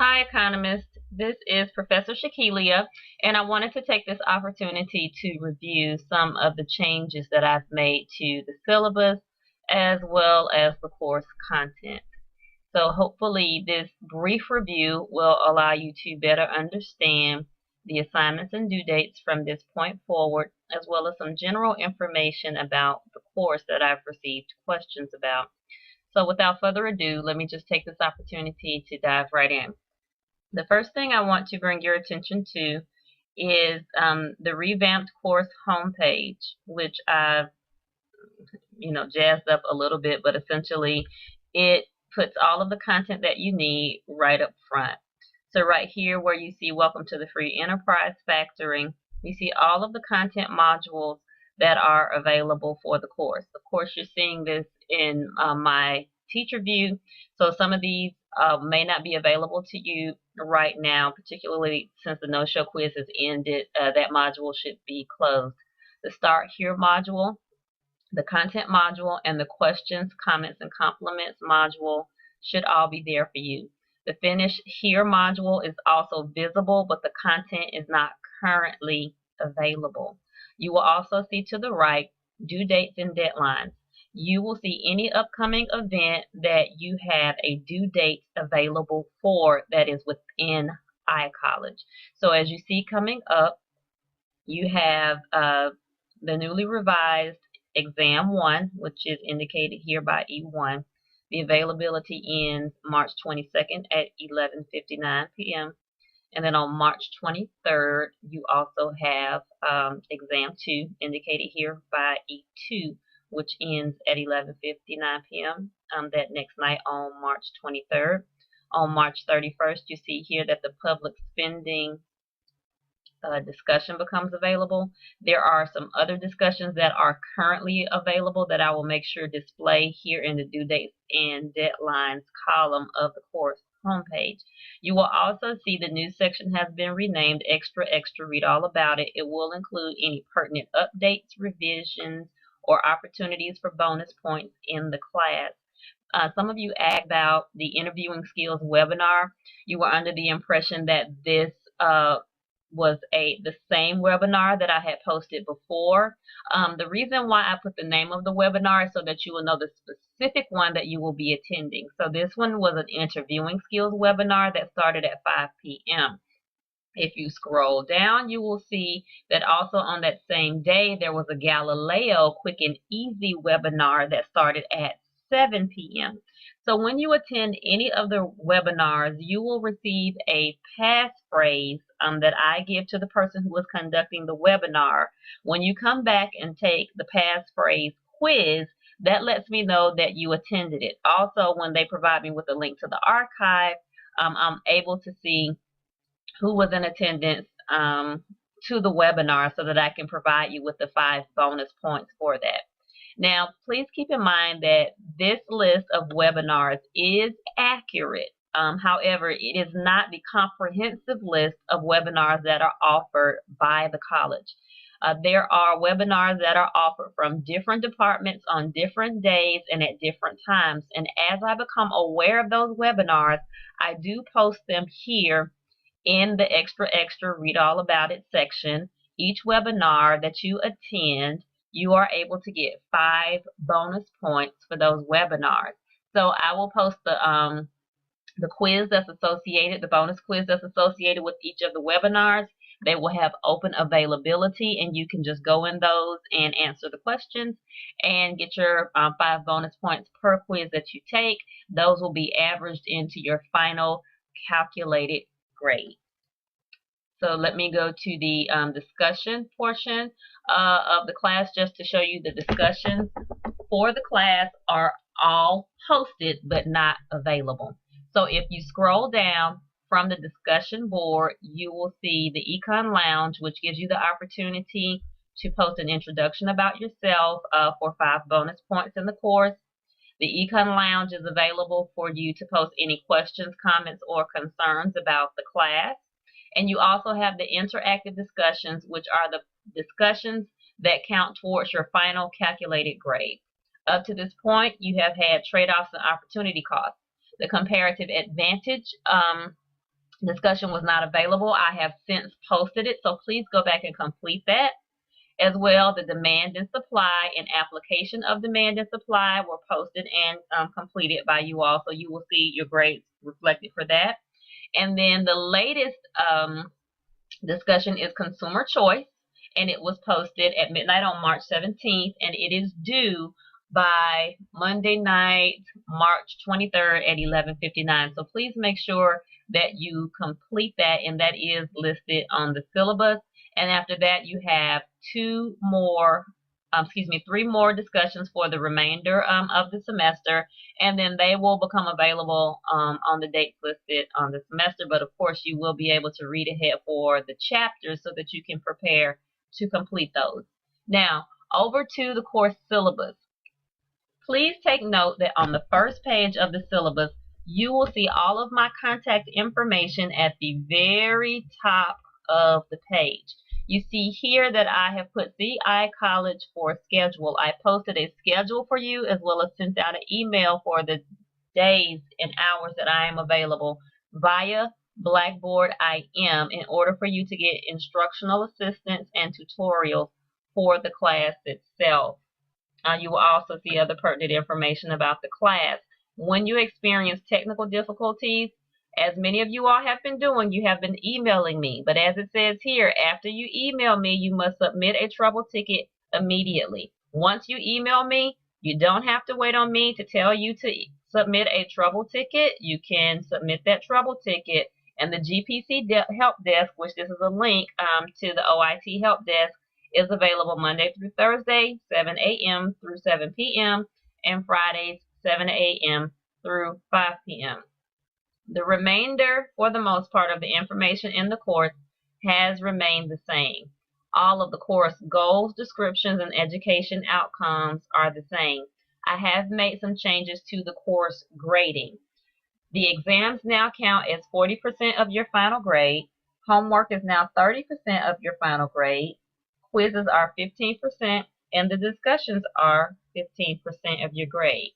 Hi, economists. This is Professor Shakilia, and I wanted to take this opportunity to review some of the changes that I've made to the syllabus as well as the course content. So hopefully this brief review will allow you to better understand the assignments and due dates from this point forward, as well as some general information about the course that I've received questions about. So without further ado, let me just take this opportunity to dive right in. The first thing I want to bring your attention to is the revamped course homepage, which I've jazzed up a little bit, but essentially it puts all of the content that you need right up front. So right here where you see Welcome to the Free Enterprise Factoring, you see all of the content modules that are available for the course. Of course, you're seeing this in my teacher view, so some of these may not be available to you right now, particularly since the no-show quiz has ended. That module should be closed. The Start Here module, the content module, and the questions, comments, and compliments module should all be there for you. The Finish Here module is also visible, but the content is not currently available. You will also see to the right due dates and deadlines. You will see any upcoming event that you have a due date available for that is within iCollege. So as you see coming up, you have the newly revised Exam 1, which is indicated here by E1. The availability ends March 22nd at 11:59 p.m. And then on March 23rd, you also have Exam 2, indicated here by E2, which ends at 11:59 p.m. That next night on March 23rd. On March 31st, you see here that the public spending discussion becomes available. There are some other discussions that are currently available that I will make sure display here in the due dates and deadlines column of the course homepage. You will also see the new section has been renamed Extra Extra. Read all about it. It will include any pertinent updates, revisions, or opportunities for bonus points in the class. Some of you asked about the interviewing skills webinar. You were under the impression that this was the same webinar that I had posted before. The reason why I put the name of the webinar is so that you will know the specific one that you will be attending. So this one was an interviewing skills webinar that started at 5 p.m. If you scroll down, you will see that also on that same day, there was a Galileo quick and easy webinar that started at 7 p.m. So when you attend any of the webinars, you will receive a passphrase that I give to the person who is conducting the webinar. When you come back and take the passphrase quiz, that lets me know that you attended it. Also, when they provide me with a link to the archive, I'm able to see who was in attendance to the webinar so that I can provide you with the 5 bonus points for that. Now, please keep in mind that this list of webinars is accurate. However, it is not the comprehensive list of webinars that are offered by the college. There are webinars that are offered from different departments on different days and at different times. And as I become aware of those webinars, I do post them here in the Extra Extra Read All About It section. Each webinar that you attend, you are able to get 5 bonus points for those webinars. So I will post the quiz that's associated, the bonus quiz that's associated with each of the webinars. They will have open availability, and you can just go in those and answer the questions and get your 5 bonus points per quiz that you take. Those will be averaged into your final calculated grade. So let me go to the discussion portion of the class just to show you the discussions for the class are all posted but not available. So if you scroll down from the discussion board, you will see the Econ Lounge, which gives you the opportunity to post an introduction about yourself for 5 bonus points in the course. The Econ Lounge is available for you to post any questions, comments, or concerns about the class. And you also have the interactive discussions, which are the discussions that count towards your final calculated grade. Up to this point, you have had trade-offs and opportunity costs. The comparative advantage discussion was not available. I have since posted it, so please go back and complete that. As well, the demand and supply and application of demand and supply were posted and completed by you all, so you will see your grades reflected for that. And then the latest discussion is consumer choice, and it was posted at midnight on March 17th, and it is due by Monday night, March 23rd at 11:59. So please make sure that you complete that, and that is listed on the syllabus. And after that, you have three more discussions for the remainder of the semester, and then they will become available on the dates listed on the semester. But of course, you will be able to read ahead for the chapters so that you can prepare to complete those. Now, over to the course syllabus. Please take note that on the first page of the syllabus, you will see all of my contact information at the very top of the page. You see here that I have put the iCollege for schedule. I posted a schedule for you as well as sent out an email for the days and hours that I am available via Blackboard IM in order for you to get instructional assistance and tutorials for the class itself. You will also see other pertinent information about the class. When you experience technical difficulties, as many of you all have been doing, you have been emailing me. But as it says here, after you email me, you must submit a trouble ticket immediately. Once you email me, you don't have to wait on me to tell you to submit a trouble ticket. You can submit that trouble ticket, and the GPC help desk, which this is a link to the OIT help desk, is available Monday through Thursday, 7 a.m. through 7 p.m., and Fridays, 7 a.m. through 5 p.m. The remainder, for the most part, of the information in the course has remained the same. All of the course goals, descriptions, and education outcomes are the same. I have made some changes to the course grading. The exams now count as 40% of your final grade. Homework is now 30% of your final grade. Quizzes are 15%, and the discussions are 15% of your grade.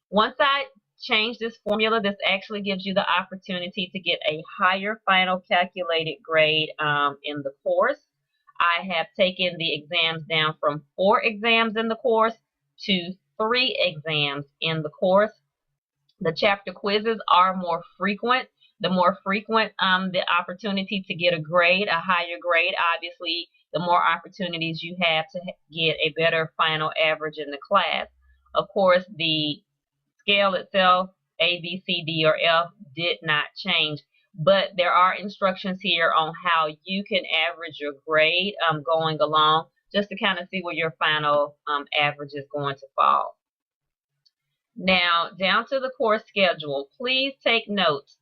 Once I change this formula, this actually gives you the opportunity to get a higher final calculated grade in the course. I have taken the exams down from 4 exams in the course to 3 exams in the course. The chapter quizzes are more frequent. The more frequent the opportunity to get a grade, a higher grade, obviously, the more opportunities you have to get a better final average in the class. Of course, the scale itself, A, B, C, D, or F, did not change, but there are instructions here on how you can average your grade going along, just to kind of see where your final average is going to fall. Now, down to the course schedule. Please take notes.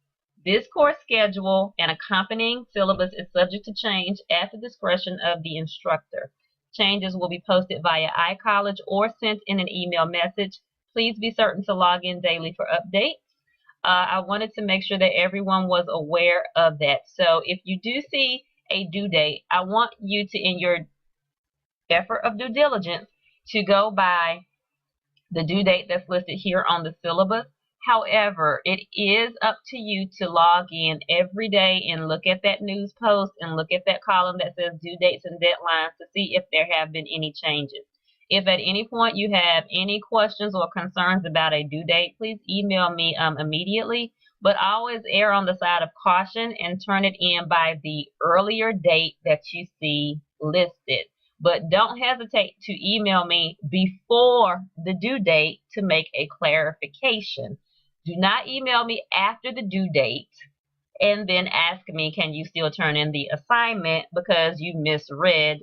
This course schedule and accompanying syllabus is subject to change at the discretion of the instructor. Changes will be posted via iCollege or sent in an email message. Please be certain to log in daily for updates. I wanted to make sure that everyone was aware of that. So if you do see a due date, I want you to, in your effort of due diligence, to go by the due date that's listed here on the syllabus. However, it is up to you to log in every day and look at that news post and look at that column that says due dates and deadlines to see if there have been any changes. If at any point you have any questions or concerns about a due date, please email me immediately. But always err on the side of caution and turn it in by the earlier date that you see listed. But don't hesitate to email me before the due date to make a clarification. Do not email me after the due date and then ask me, can you still turn in the assignment, because you misread,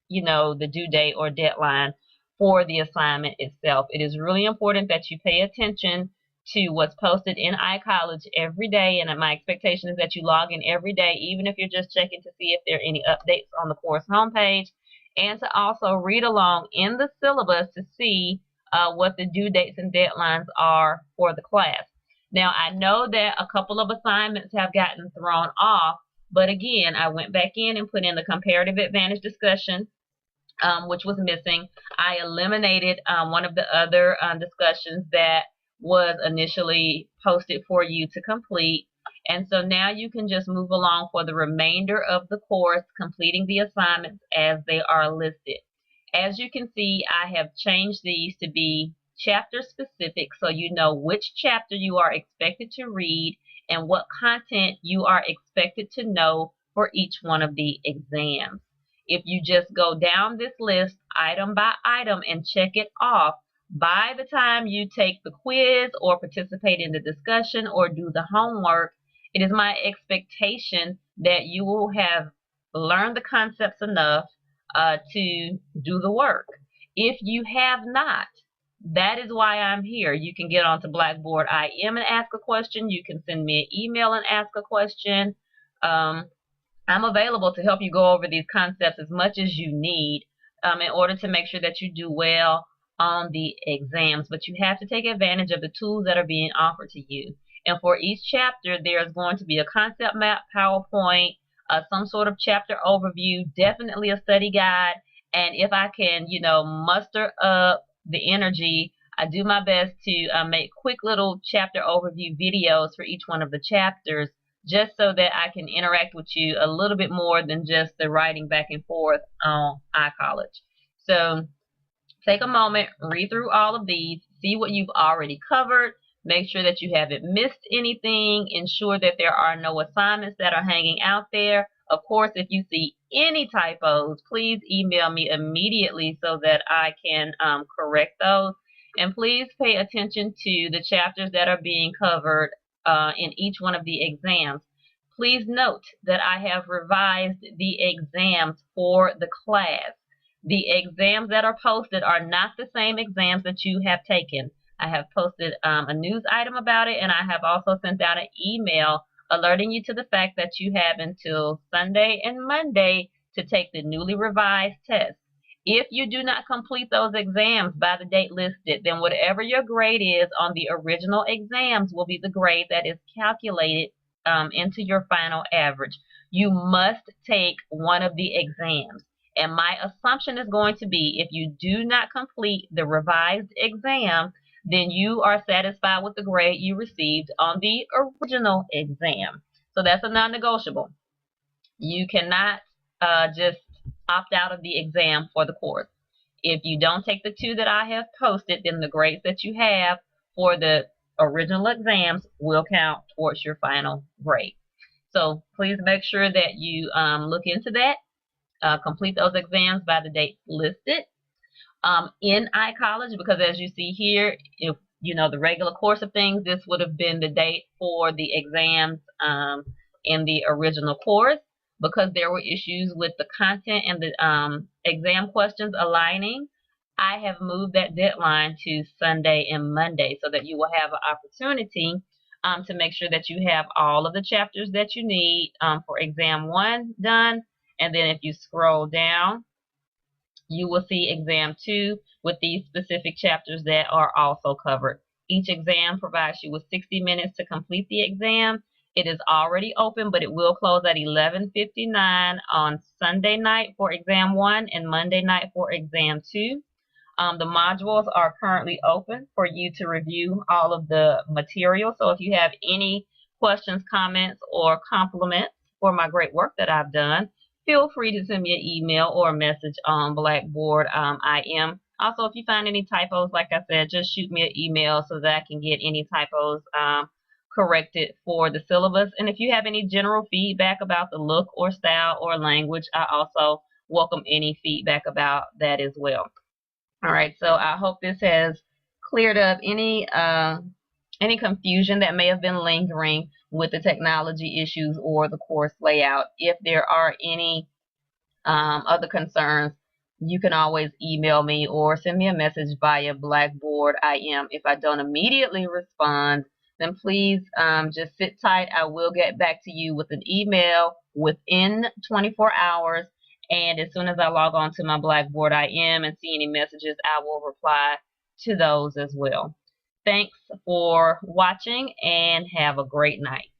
the due date or deadline for the assignment itself. It is really important that you pay attention to what's posted in iCollege every day, and my expectation is that you log in every day, even if you're just checking to see if there are any updates on the course homepage, and to also read along in the syllabus to see what the due dates and deadlines are for the class. Now, I know that a couple of assignments have gotten thrown off, but again, I went back in and put in the comparative advantage discussion, which was missing. I eliminated one of the other discussions that was initially posted for you to complete, And so now you can just move along for the remainder of the course, completing the assignments as they are listed. As you can see, I have changed these to be chapter specific, so you know which chapter you are expected to read and what content you are expected to know for each one of the exams. If you just go down this list item by item and check it off, by the time you take the quiz or participate in the discussion or do the homework, it is my expectation that you will have learned the concepts enough to do the work. If you have not, that is why I'm here. You can get onto Blackboard IM and ask a question. You can send me an email and ask a question. I'm available to help you go over these concepts as much as you need in order to make sure that you do well on the exams. But you have to take advantage of the tools that are being offered to you. And for each chapter, there's going to be a concept map, PowerPoint, some sort of chapter overview, definitely a study guide. And if I can, muster up the energy, I do my best to make quick little chapter overview videos for each one of the chapters, just so that I can interact with you a little bit more than just the writing back and forth on iCollege. So take a moment, read through all of these, see what you've already covered, make sure that you haven't missed anything, ensure that there are no assignments that are hanging out there. Of course, if you see any typos, please email me immediately so that I can correct those. And please pay attention to the chapters that are being covered in each one of the exams. Please note that I have revised the exams for the class. The exams that are posted are not the same exams that you have taken. I have posted a news item about it, and I have also sent out an email alerting you to the fact that you have until Sunday and Monday to take the newly revised test. If you do not complete those exams by the date listed, then whatever your grade is on the original exams will be the grade that is calculated into your final average. You must take one of the exams. And my assumption is going to be if you do not complete the revised exam, then you are satisfied with the grade you received on the original exam. So that's a non-negotiable. You cannot just opt out of the exam for the course. If you don't take the two that I have posted, then the grades that you have for the original exams will count towards your final grade. So please make sure that you look into that. Complete those exams by the date listed in iCollege, because as you see here, if the regular course of things, this would have been the date for the exams in the original course. Because there were issues with the content and the exam questions aligning, I have moved that deadline to Sunday and Monday so that you will have an opportunity to make sure that you have all of the chapters that you need for exam 1 done. And then if you scroll down, you will see exam 2 with these specific chapters that are also covered. Each exam provides you with 60 minutes to complete the exam. It is already open, but it will close at 11:59 on Sunday night for exam 1 and Monday night for exam 2. The modules are currently open for you to review all of the material. So if you have any questions, comments, or compliments for my great work that I've done, feel free to send me an email or a message on Blackboard IM. Also, if you find any typos, like I said, just shoot me an email so that I can get any typos corrected for the syllabus. And if you have any general feedback about the look or style or language, I also welcome any feedback about that as well. All right, so I hope this has cleared up any confusion that may have been lingering with the technology issues or the course layout. If there are any other concerns, you can always email me or send me a message via Blackboard IM. If I don't immediately respond, then please just sit tight. I will get back to you with an email within 24 hours. And as soon as I log on to my Blackboard IM and see any messages, I will reply to those as well. Thanks for watching and have a great night.